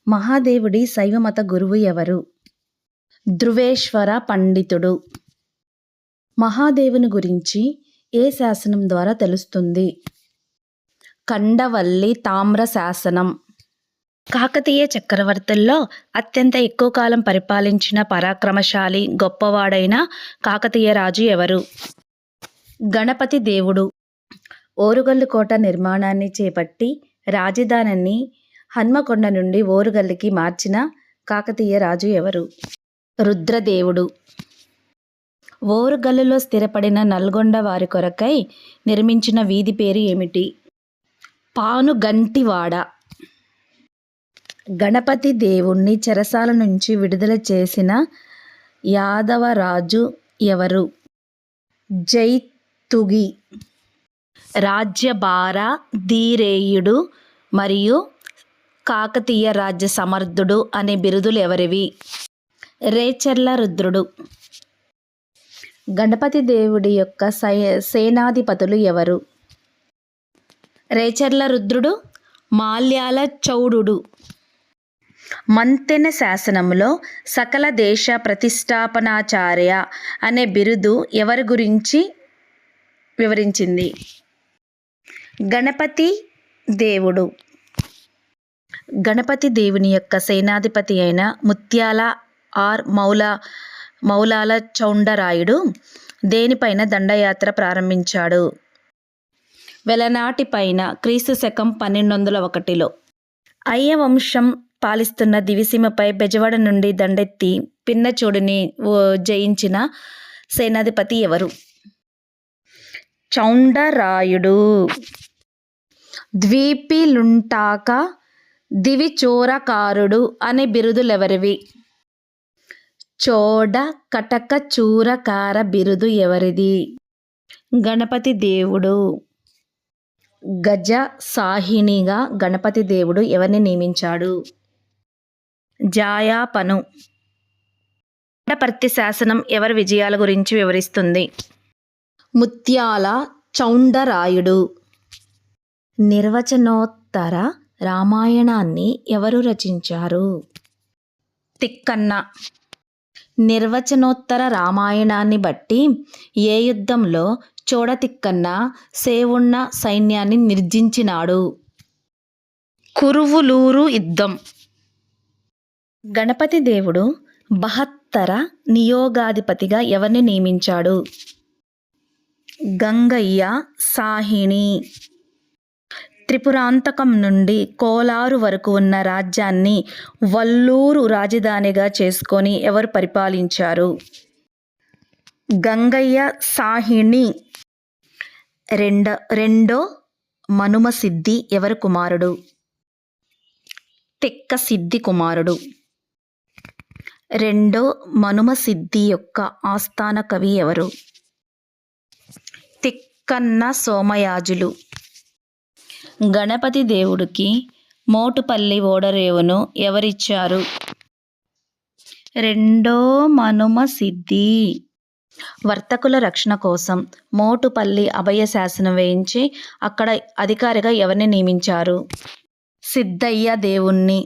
మహాదేవుడి శైవమత గురువు ఎవరు? ధృవేశ్వర పండితుడు. మహాదేవుని గురించి ఏ శాసనం ద్వారా తెలుస్తుంది? కండవల్లి తామ్ర శాసనం. కాకతీయ చక్రవర్తుల్లో అత్యంత ఎక్కువ కాలం పరిపాలించిన పరాక్రమశాలి గొప్పవాడైన కాకతీయ రాజు ఎవరు? గణపతి దేవుడు. ఓరుగల్లు కోట నిర్మాణాన్ని చేపట్టి రాజధానిని హన్మకొండ నుండి ఓరుగల్లుకి మార్చిన కాకతీయ రాజు ఎవరు? రుద్రదేవుడు. ఓరుగల్లులో స్థిరపడిన నల్గొండ వారి కొరకై నిర్మించిన వీధి పేరు ఏమిటి? పానుగంటివాడ. గణపతి దేవుణ్ణి చెరసాల నుంచి విడుదల చేసిన యాదవరాజు ఎవరు? జైతుగి. రాజ్యభార ధీరేయుడు మరియు కాకతీయ రాజ్య సమర్థుడు అనే బిరుదులు ఎవరివి? రేచర్ల రుద్రుడు. గణపతి దేవుడి యొక్క సేనాధిపతులు ఎవరు? రేచర్ల రుద్రుడు, మాల్యాల చౌడుడు. మంతెన శాసనంలో సకల దేశ ప్రతిష్టాపనాచార్య అనే బిరుదు ఎవరి గురించి వివరించింది? గణపతి దేవుడు. గణపతి దేవుని యొక్క సేనాధిపతి అయిన ముత్యాల మౌలాల చౌండరాయుడు దేనిపైన దండయాత్ర ప్రారంభించాడు? వెలనాటిపైన. క్రీస్తు శకం 1201లో. అయ్య వంశం పాలిస్తున్న దివిసీమపై బెజవాడ నుండి దండెత్తి పిన్నచోడుని జయించిన సేనాధిపతి ఎవరు? చౌండరాయుడు. ద్వీపిలుంటాక దివిచోరకారుడు అనే బిరుదులెవరివి? చోడ కటక చూరకార బిరుదు ఎవరిది? గణపతి దేవుడు. గజ సాహినిగా గణపతి దేవుడు ఎవరిని నియమించాడు? జాయాపను. పుట్టపర్తి శాసనం ఎవరి విజయాల గురించి వివరిస్తుంది? ముత్యాల చౌండరాయుడు. నిర్వచనోత్తర రామాయణాన్ని ఎవరు రచించారు? తిక్కన్న. నిర్వచనోత్తర రామాయణాన్ని బట్టి ఏ యుద్ధంలో చోడ తిక్కన్న సేవున్న సైన్యాన్ని నిర్జించినాడు? కురువులూరు యుద్ధం. గణపతి దేవుడు బహత్తర నియోగాధిపతిగా ఎవరిని నియమించాడు? గంగయ్య సాహిని. త్రిపురాంతకం నుండి కోలారు వరకు ఉన్న రాజ్యాన్ని వల్లూరు రాజధానిగా చేసుకొని ఎవరు పరిపాలించారు? గంగయ్య సాహిని. రెండో మనుమసిద్ధి ఎవరి కుమారుడు? తెక్క సిద్ధి కుమారుడు. రెండో మనుమసిద్ధి యొక్క ఆస్థాన కవి ఎవరు? తిక్కన్న సోమయాజులు. గణపతి దేవుడికి మోటుపల్లి ఓడరేవును ఎవరిచ్చారు? రెండో మనుమసిద్ధి. వర్తకుల రక్షణ కోసం మోటుపల్లి అభయ శాసనం వేయించి అక్కడ అధికారిగా ఎవరిని నియమించారు? సిద్ధయ్య దేవుణ్ణి.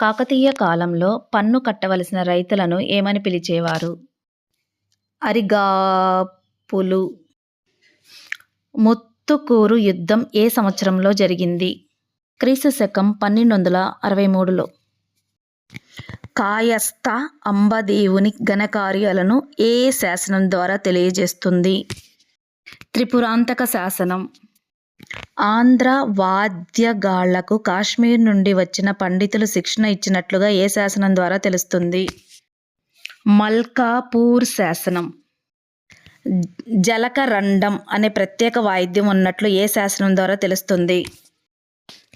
కాకతీయ కాలంలో పన్ను కట్టవలసిన రైతులను ఏమని పిలిచేవారు? అరిగాపులు. ముత్తుకూరు యుద్ధం ఏ సంవత్సరంలో జరిగింది? క్రీస్తు శకం 1263లో. కాయస్థ అంబదేవుని ఘనకార్యాలను ఏ శాసనం ద్వారా తెలియజేస్తుంది? త్రిపురాంతక శాసనం. ఆంధ్ర వాద్యగాళ్లకు కాశ్మీర్ నుండి వచ్చిన పండితులు శిక్షణ ఇచ్చినట్లుగా ఏ శాసనం ద్వారా తెలుస్తుంది? మల్కాపూర్ శాసనం. జలకరండం అనే ప్రత్యేక వాయిద్యం ఉన్నట్లు ఏ శాసనం ద్వారా తెలుస్తుంది?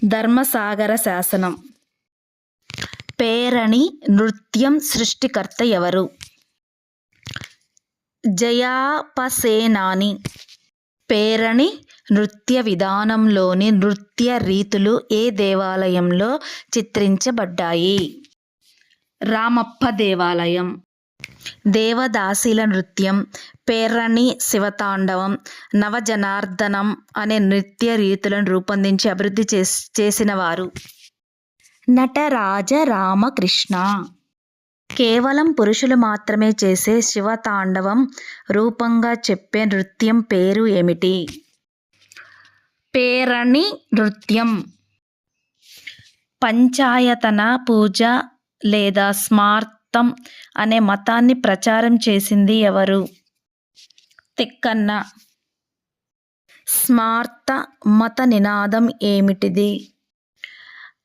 ధర్మసాగర శాసనం. పేరణి నృత్యం సృష్టికర్త ఎవరు? జయాపసేనాని. పేరణి నృత్య విధానంలోని నృత్య రీతులు ఏ దేవాలయంలో చిత్రించబడ్డాయి? రామప్ప దేవాలయం. దేవదాసీల నృత్యం, పేరణి శివతాండవం, నవజనార్దనం అనే నృత్య రీతులను రూపొందించి అభివృద్ధి చేసిన వారు? నటరాజ రామకృష్ణ. కేవలం పురుషులు మాత్రమే చేసే శివతాండవం రూపంగా చెప్పే నృత్యం పేరు ఏమిటి? పేరణి నృత్యం. పంచాయతన పూజ లేదా స్మార్తం అనే మతాన్ని ప్రచారం చేసింది ఎవరు? తిక్కన్న. స్మార్త మత నినాదం ఏమిటిది?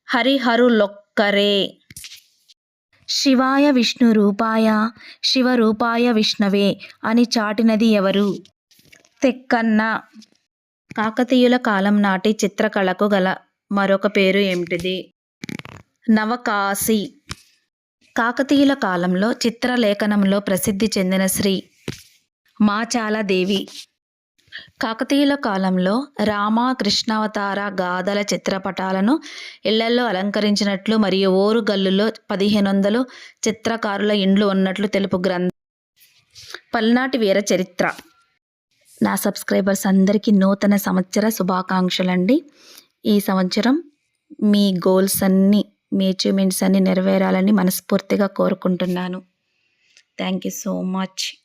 హరిహరులొక్కరే. శివాయ విష్ణు రూపాయ శివరూపాయ విష్ణవే అని చాటినది ఎవరు? తిక్కన్న. కాకతీయుల కాలం నాటి చిత్రకళకు గల మరొక పేరు ఏమిటిది? నవకాశి. కాకతీయుల కాలంలో చిత్రలేఖనంలో ప్రసిద్ధి చెందిన శ్రీ మాచాలదేవి. కాకతీయుల కాలంలో రామ కృష్ణావతార గాథల చిత్రపటాలను ఇళ్లల్లో అలంకరించినట్లు మరియు ఓరుగల్లులో 1500 చిత్రకారుల ఇండ్లు ఉన్నట్లు తెలుపు గ్రంథం పల్నాటి వీర చరిత్ర. నా సబ్స్క్రైబర్స్ అందరికీ నూతన సంవత్సర శుభాకాంక్షలండి. ఈ సంవత్సరం మీ గోల్స్ అన్నీ, మీ అచీవ్మెంట్స్ అన్నీ నెరవేరాలని మనస్ఫూర్తిగా కోరుకుంటున్నాను. Thank you so much.